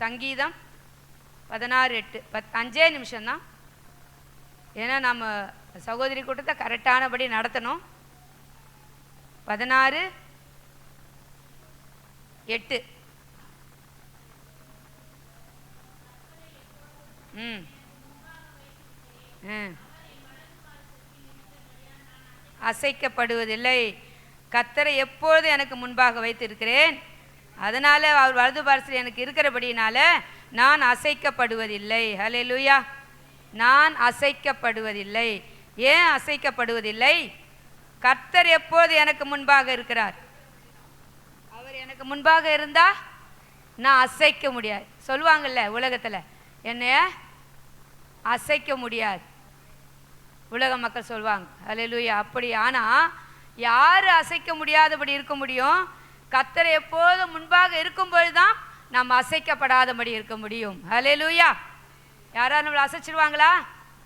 சங்கீதம் 16:8 5 நிமிஷம்தான். ஏன்னா நம்ம சகோதரி கூட்டத்தை கரெக்டானபடி நடத்தணும். 16:8 அசைக்கப்படுவதில்லை. கர்த்தரை எப்பொழுது எனக்கு முன்பாக வைத்திருக்கிறேன், அதனால அவர் வலது பார்சல் எனக்கு இருக்கிறபடினால நான் அசைக்கப்படுவதில்லை. ஹல்லேலூயா. நான் அசைக்கப்படுவதில்லை. ஏன் அசைக்கப்படுவதில்லை? கர்த்தர் எப்போது எனக்கு முன்பாக இருக்கிறார். அவர் எனக்கு முன்பாக இருந்தா நான் அசைக்க முடியாது. சொல்லுவாங்கல்ல உலகத்தில், என்னைய அசைக்க முடியாது உலக மக்கள் சொல்லுவாங்க. ஹல்லேலூயா. அப்படி ஆனால் யார் அசைக்க முடியாதபடி இருக்க முடியும்? கர்த்தர் எப்போதும் முன்பாக இருக்கும்போது தான் நம்ம அசைக்கப்படாதபடி இருக்க முடியும். ஹல்லேலூயா. யாராவது நம்மளை அசைச்சிருவாங்களா?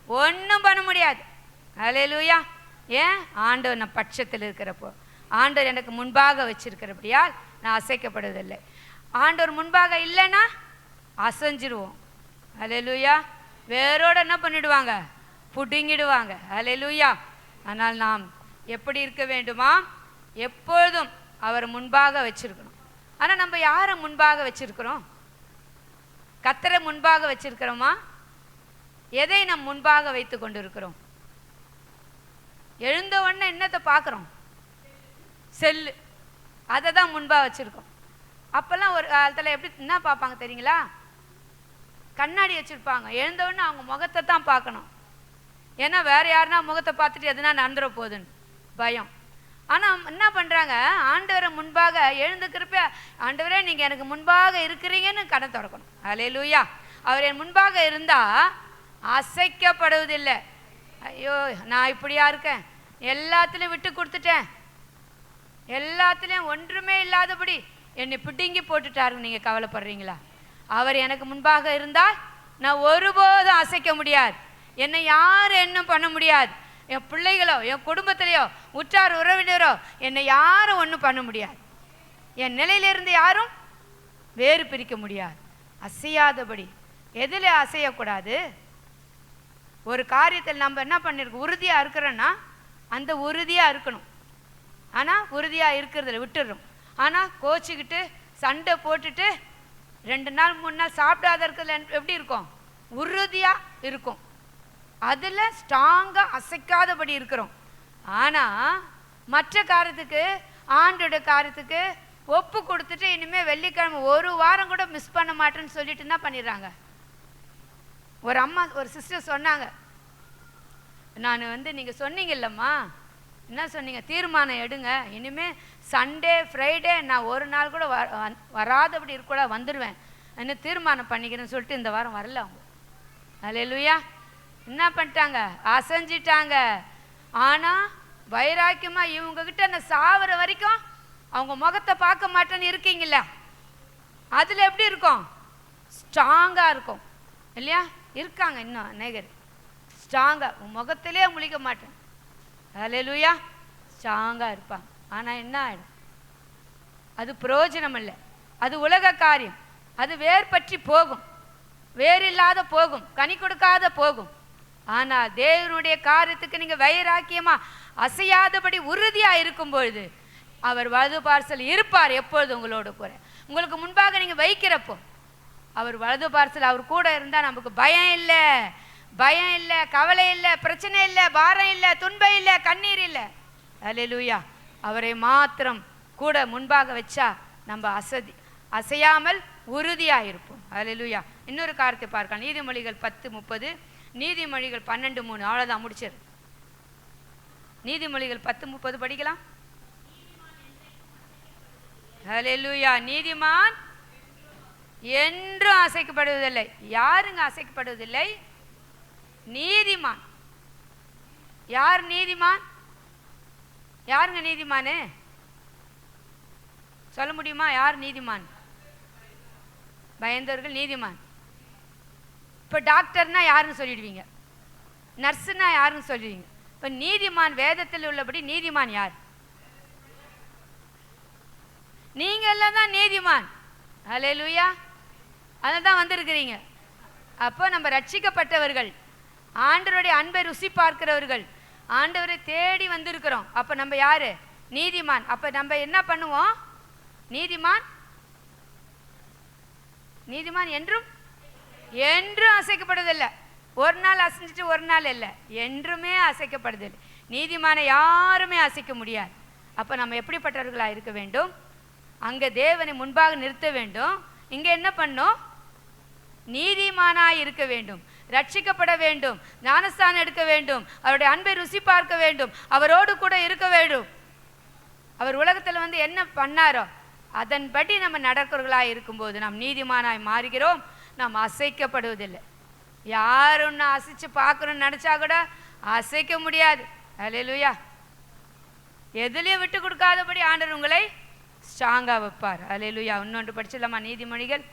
ஒன்றும் பண்ண முடியாது. ஹல்லேலூயா. ஏன்? ஆண்டவர் நம்ம பட்சத்தில் இருக்கிறப்போ, ஆண்டவர் எனக்கு முன்பாக வச்சிருக்கிறபடியால் நான் அசைக்கப்படுவதில்லை. ஆண்டவர் முன்பாக இல்லைன்னா அசைஞ்சிருவோம். ஹல்லேலூயா. வேரோட என்ன பண்ணிடுவாங்க? புடுங்கிடுவாங்க. ஹல்லேலூயா. ஆனால் நாம் எப்படி இருக்க வேண்டுமா? எப்பொழுதும் அவர் முன்பாக வச்சிருக்கணும். ஆனால் நம்ம யாரை முன்பாக வச்சிருக்கிறோம்? கர்த்தரை முன்பாக வச்சிருக்கிறோமா? எதை நம் முன்பாக வைத்து கொண்டு இருக்கிறோம்? எழுந்த உடனே என்னத்தை பார்க்குறோம்? செல்லு. அதை தான் முன்பாக வச்சுருக்கோம். அப்போல்லாம் ஒரு காலத்தில் எப்படி என்ன பார்ப்பாங்க தெரியுங்களா? கண்ணாடி வச்சுருப்பாங்க. எழுந்த உடனே அவங்க முகத்தை தான் பார்க்கணும். ஏன்னா வேறு யாருன்னா முகத்தை பார்த்துட்டு எதுனா நடந்துட போகுதுன்னு பயம். ஆனால் என்ன பண்ணுறாங்க? ஆண்டவரை முன்பாக எழுந்துக்கிறப்ப, ஆண்டவரே நீங்கள் எனக்கு முன்பாக இருக்கிறீங்கன்னு கண்ணை திறக்கணும். ஹல்லேலூயா. அவர் என் முன்பாக இருந்தால் அசைக்கப்படுவதில்லை. ஐயோ நான் இப்படியா இருக்கேன், எல்லாத்துலேயும் விட்டு கொடுத்துட்டேன், எல்லாத்துலேயும் ஒன்றுமே இல்லாதபடி என்னை பிடுங்கி போட்டுட்டாருன்னு நீங்கள் கவலைப்படுறீங்களா? அவர் எனக்கு முன்பாக இருந்தால் நான் ஒருபோதும் அசைக்க முடியாது. என்னை யாரும் என்ன பண்ண முடியாது. என் பிள்ளைகளோ என் குடும்பத்திலையோ உற்றார் உறவினரோ என்னை யாரும் ஒன்றும் பண்ண முடியாது. என் நிலையிலிருந்து யாரும் வேறு பிரிக்க முடியாது. அசையாதபடி. எதில் அசையக்கூடாது? ஒரு காரியத்தில் நம்ம என்ன பண்ணியிருக்கோம்? உறுதியாக இருக்கிறோன்னா அந்த உறுதியாக இருக்கணும். ஆனால் உறுதியாக இருக்கிறதுல விட்டுடுறோம். ஆனால் கோச்சிக்கிட்டு சண்டை போட்டுட்டு 2 நாள் 3 நாள் சாப்பிடாத இருக்கிறதுல எப்படி இருக்கும்? உறுதியாக இருக்கும். அதில் ஸ்ட்ராங்காக அசைக்காதபடி இருக்கிறோம். ஆனால் மற்ற காரியத்துக்கு, ஆண்டோட காரியத்துக்கு ஒப்பு கொடுத்துட்டு இனிமேல் வெள்ளிக்கிழமை ஒரு வாரம் கூட மிஸ் பண்ண மாட்டேன்னு சொல்லிட்டு என்ன பண்ணிடுறாங்க? ஒரு அம்மா ஒரு சிஸ்டர் சொன்னாங்க, நான் நீங்கள் சொன்னீங்கல்லம்மா, என்ன சொன்னீங்க? தீர்மானம் எடுங்க, இனிமேல் சண்டே ஃப்ரைடே நான் ஒரு நாள் கூட வராதபடி இருக்கக்கூட வந்துடுவேன் என்ன தீர்மானம் பண்ணிக்கிறேன்னு சொல்லிட்டு இந்த வாரம் வரல அவங்க. ஹல்லேலூயா. என்ன பண்ணிட்டாங்க? அசைஞ்சிட்டாங்க. ஆனால் வைராக்கியமாக இவங்ககிட்ட நான் சாவர வரைக்கும் அவங்க முகத்தை பார்க்க மாட்டேன்னு இருக்கீங்கள, அதில் எப்படி இருக்கும்? ஸ்ட்ராங்காக இருக்கும் இல்லையா? இருக்காங்க இன்னும் அநேகர் ஸ்ட்ராங்காக, உன் முகத்திலே முழிக்க மாட்டேன். ஹல்லேலூயா. ஸ்ட்ராங்காக இருப்பாங்க. ஆனால் என்ன ஆகிடும்? அது பிரயோஜனம் இல்லை. அது உலக காரியம். அது வேர் பற்றி போகும், வேறில்லாத போகும், கனி கொடுக்காத போகும். ஆனால் தேவனுடைய காரியத்துக்கு நீங்கள் வைராக்கியமாக அசையாதபடி உறுதியாக இருக்கும் பொழுது அவர் வலது பார்சல் இருப்பார் எப்பொழுது உங்களோட கூட. உங்களுக்கு முன்பாக நீங்கள் வைக்கிறப்போ அவர் வலது பார்சல் அவர் கூட இருந்தால் நமக்கு பயம் இல்லை, பயம் இல்லை, கவலை இல்லை, பிரச்சனை இல்லை, பாரம் இல்லை, துன்பம் இல்லை, கண்ணீர் இல்லை. ஹல்லேலூயா. அவரை மாத்திரம் கூட முன்பாக வச்சா நம்ம அசையாமல் உறுதியாக இருப்போம். ஹல்லேலூயா. இன்னொரு காரியத்தை பார்க்கலாம். நீதிமொழிகள் 10:30, நீதிமொழிகள் 12:3. அவ்வளோதான், முடிச்சிரு. நீதிமொழிகள் 10:30 படிக்கலாம். ஹல்லேலூயா. நீதிமான் என்றும் அசைக்கப்படுவதில்லை. யாருங்க அசைக்கப்படுவதில்லை? நீதிமான். யார் நீதிமான்? யாருங்க நீதிமானு சொல்ல முடியுமா? யார் நீதிமான்? பயந்தவர்கள் நீதிமான். இப்போ டாக்டர்னா யாருன்னு சொல்லிடுவீங்க, நர்ஸுன்னா யாருன்னு சொல்லிடுவீங்க. இப்போ நீதிமான் வேதத்தில் உள்ளபடி நீதிமான் யார்? நீங்கள் எல்லாம் தான் நீதிமான். ஹல்லேலூயா. அதில் தான் வந்திருக்கிறீங்க. அப்போ நம்ம ரட்சிக்கப்பட்டவர்கள், ஆண்டவருடைய அன்பை ருசி பார்க்கிறவர்கள், ஆண்டவரை தேடி வந்திருக்கிறோம். அப்போ நம்ம யாரு? நீதிமான். அப்போ நம்ம என்ன பண்ணுவோம்? நீதிமான் நீதிமான் என்றும் என்றும் அசைக்கப்படுவதில்லை. ஒரு நாள் அசைஞ்சிட்டு ஒரு நாள் இல்லை, என்றுமே அசைக்கப்படுதில்லை. நீதிமானை யாருமே அசைக்க முடியாது. அப்போ நம்ம எப்படிப்பட்டவர்களாக இருக்க வேண்டும்? அங்கே தேவனை முன்பாக நிறுத்த வேண்டும். இங்கே என்ன பண்ணும்? நீதிமானாய் இருக்க வேண்டும், ரட்சிக்கப்பட வேண்டும், ஞானஸ்தானம் எடுக்க வேண்டும், அவருடைய அன்பை ருசி பார்க்க வேண்டும், அவரோடு கூட இருக்க வேண்டும். அவர் உலகத்தில் வந்து என்ன பண்ணாரோ அதன்படி நம்ம நடக்கிறவர்களாக இருக்கும்போது நாம் நீதிமானாய் மாறுகிறோம். நாம் அசைக்கப்படுவதில்லை. யார் ஒன்று அசைச்சு பார்க்கணும்னு நினச்சா கூட அசைக்க முடியாது. அல்லேலூயா. எதுலேயும் விட்டு கொடுக்காதபடி ஆண்டவர் உங்களை ஸ்ட்ராங்காக வைப்பார். அல்லேலூயா. இன்னொன்று படிச்சிடலாமா? நீதிமொழிகள்.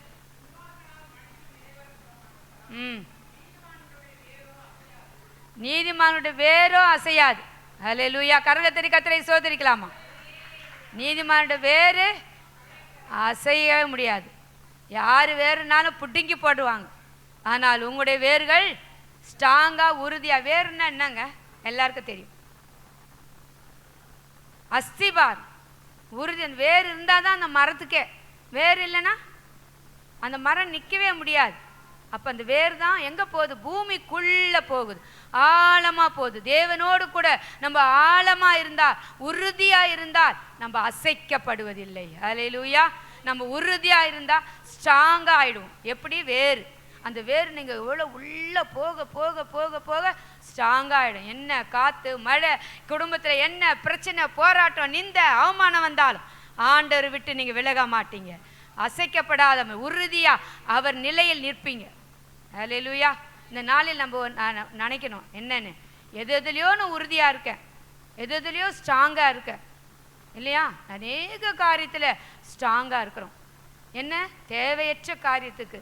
நீதிமானுடைய வேரோ அசையாது. அல்லேலூயா. கரங்களை கத்தரை சோதரிக்கலாமா? நீதிமானுடைய வேறு அசையவே முடியாது. யார் வேறுனாலும் புடுங்கி போடுவாங்க. ஆனால் உங்களுடைய வேர்கள் ஸ்ட்ராங்காக உறுதியாக. வேறுன்னா என்னங்க? எல்லாருக்கும் தெரியும். அஸ்திபார் உறுதி. அந்த வேர் இருந்தால் தான் அந்த மரத்துக்கே. வேர் இல்லைன்னா அந்த மரம் நிற்கவே முடியாது. அப்போ அந்த வேர் தான் எங்கே போகுது? பூமிக்குள்ளே போகுது, ஆழமாக போகுது. தேவனோடு கூட நம்ம ஆழமாக இருந்தால், உறுதியாக இருந்தால் நம்ம அசைக்கப்படுவதில்லை. அல்லேலூயா. நம்ம உறுதியாக இருந்தால் ஸ்ட்ராங்காக ஆகிடுவோம். எப்படி? வேர். அந்த வேர் நீங்கள் எவ்வளோ உள்ளே போக போக போக போக ஸ்ட்ராங்காக ஆகிடும். என்ன காற்று மழை, குடும்பத்தில் என்ன பிரச்சனை, போராட்டம், நிந்த அவமானம் வந்தாலும் ஆண்டவர் விட்டு நீங்கள் விலக மாட்டீங்க. அசைக்கப்படாத உறுதியாக அவர் நிலையில் நிற்பீங்க. அல்லேலூயா. இந்த நாளில் நம்ம நினைக்கணும் என்னன்னு, எது எதுலையோ நான் உறுதியாக இருக்கேன், எது எதுலையோ ஸ்ட்ராங்காக இருக்கேன் இல்லையா? அநேக காரியத்தில் ஸ்ட்ராங்காக இருக்கிறோம். என்ன? தேவையற்ற காரியத்துக்கு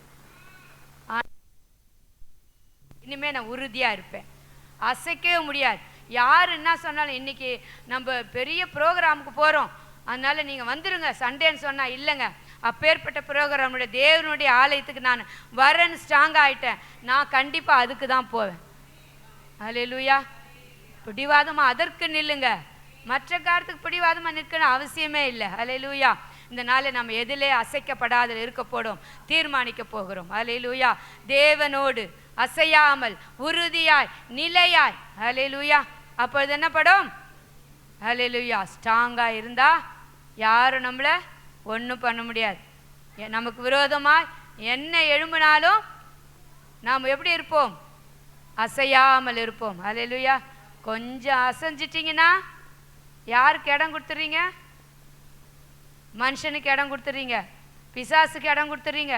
இனிமேல் நான் உறுதியாக இருப்பேன், அசைக்கவே முடியாது. யார் என்ன சொன்னாலும், இன்றைக்கி நம்ம பெரிய ப்ரோக்ராமுக்கு போகிறோம் அதனால் நீங்கள் வந்துடுங்க சண்டேன்னு சொன்னால், இல்லைங்க அப்பேற்பட்ட ப்ரோக்ராமுடைய தேவனுடைய ஆலயத்துக்கு நான் வரேன்னு ஸ்ட்ராங்காக ஆகிட்டேன், நான் கண்டிப்பாக அதுக்கு தான் போவேன். அல்லேலூயா. பிடிவாதமாக அதற்கு நில்லுங்க, மற்ற காரியத்துக்கு பிடிவாதமாக நிற்கணும் அவசியமே இல்லை. அல்லேலூயா. இந்த நாளில் நம்ம எதிலே அசைக்கப்படாத இருக்க போடும் தீர்மானிக்க போகிறோம். அல்லேலூயா. தேவனோடு அசையாமல் உறுதியாய் நிலையாய். அல்லேலூயா. அப்பொழுது என்ன படும்? அல்லேலூயா. ஸ்ட்ராங்காக இருந்தால் யாரும் நம்மளை ஒன்றும் பண்ண முடியாது. நமக்கு விரோதமாக என்ன எழும்பினாலும் நாம் எப்படி இருப்போம்? அசையாமல் இருப்போம். அல்லேலூயா. கொஞ்சம் அசைஞ்சிட்டிங்கன்னா யாருக்கு இடம் கொடுத்துறீங்க? மனுஷனுக்கு இடம் கொடுத்துறீங்க, பிசாசுக்கு இடம் கொடுத்துறீங்க.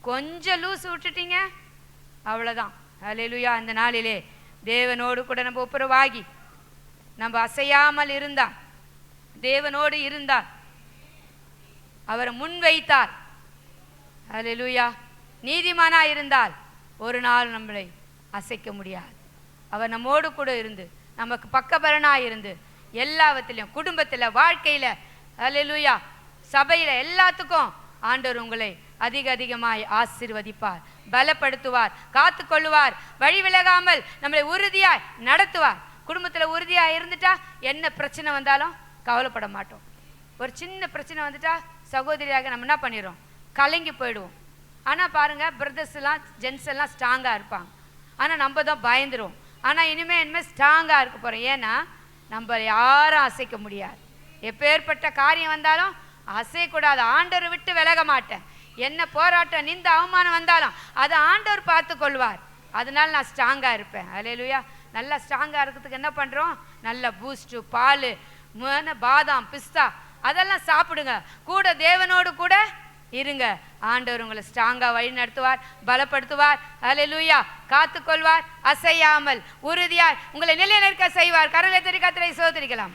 கொஞ்சம் லூஸ் விட்டுட்டீங்க, அவ்வளோதான். அல்லேலூயா. அந்த நாளிலே தேவனோடு கூட நம்ம ஒப்புரவாகி நம்ம அசையாமல் இருந்தால், தேவனோடு இருந்தால், அவரை முன் வைத்தால், அல்லேலூயா, நீதிமானாக இருந்தால் ஒரு நாள் நம்மளை அசைக்க முடியாது. அவர் நம்மோடு கூட இருந்து நமக்கு பக்கபலனாக இருந்து எல்லாவற்றிலையும், குடும்பத்தில், வாழ்க்கையில், அல்லேலூயா, சபையில், எல்லாத்துக்கும் ஆண்டவர் உங்களை அதிக அதிகமாய் ஆசீர்வதிப்பார், பலப்படுத்துவார், காத்து கொள்ளுவார், வழி விலகாமல் நம்மளை உறுதியாய் நடத்துவார். குடும்பத்தில் உறுதியாக இருந்துட்டா என்ன பிரச்சனை வந்தாலும் கவலைப்பட மாட்டோம். ஒரு சின்ன பிரச்சனை வந்துட்டா சகோதரியாக நம்ம என்ன பண்ணிடுறோம்? கலங்கி போயிடுவோம். ஆனால் பாருங்கள், பிரதர்ஸ் எல்லாம் ஜென்ஸ் எல்லாம் ஸ்ட்ராங்காக இருப்பாங்க. ஆனால் நம்ம தான் பயந்துருவோம். ஆனால் இனிமேல் ஸ்ட்ராங்காக இருக்க போகிறோம். ஏன்னா நம்ம யாரும் அசைக்க முடியாது. எப்பேற்பட்ட காரியம் வந்தாலும் அசையக்கூடாது. ஆண்டவரை விட்டு விலக மாட்டேன். என்ன போராட்டம், நிந்த அவமானம் வந்தாலும் அதை ஆண்டவர் பார்த்து கொள்வார். அதனால நான் ஸ்ட்ராங்காக இருப்பேன். அல்லேலூயா. நல்லா ஸ்ட்ராங்காக இருக்கிறதுக்கு என்ன பண்ணுறோம்? நல்ல பூஸ்ட்டு, பால், பாதாம், பிஸ்தா அதெல்லாம் சாப்பிடுங்க. கூட தேவனோடு கூட இருங்க. ஆண்டவர் உங்களை ஸ்ட்ராங்காக வழி நடத்துவார், பலப்படுத்துவார். அல்லேலூயா. காத்துக்கொள்வார், அசையாமல் உறுதியாய் உங்களை நிலைநிற்க செய்வார். கரங்களை தட்டி கர்த்தரை ஸ்தோத்திரிக்கலாம்.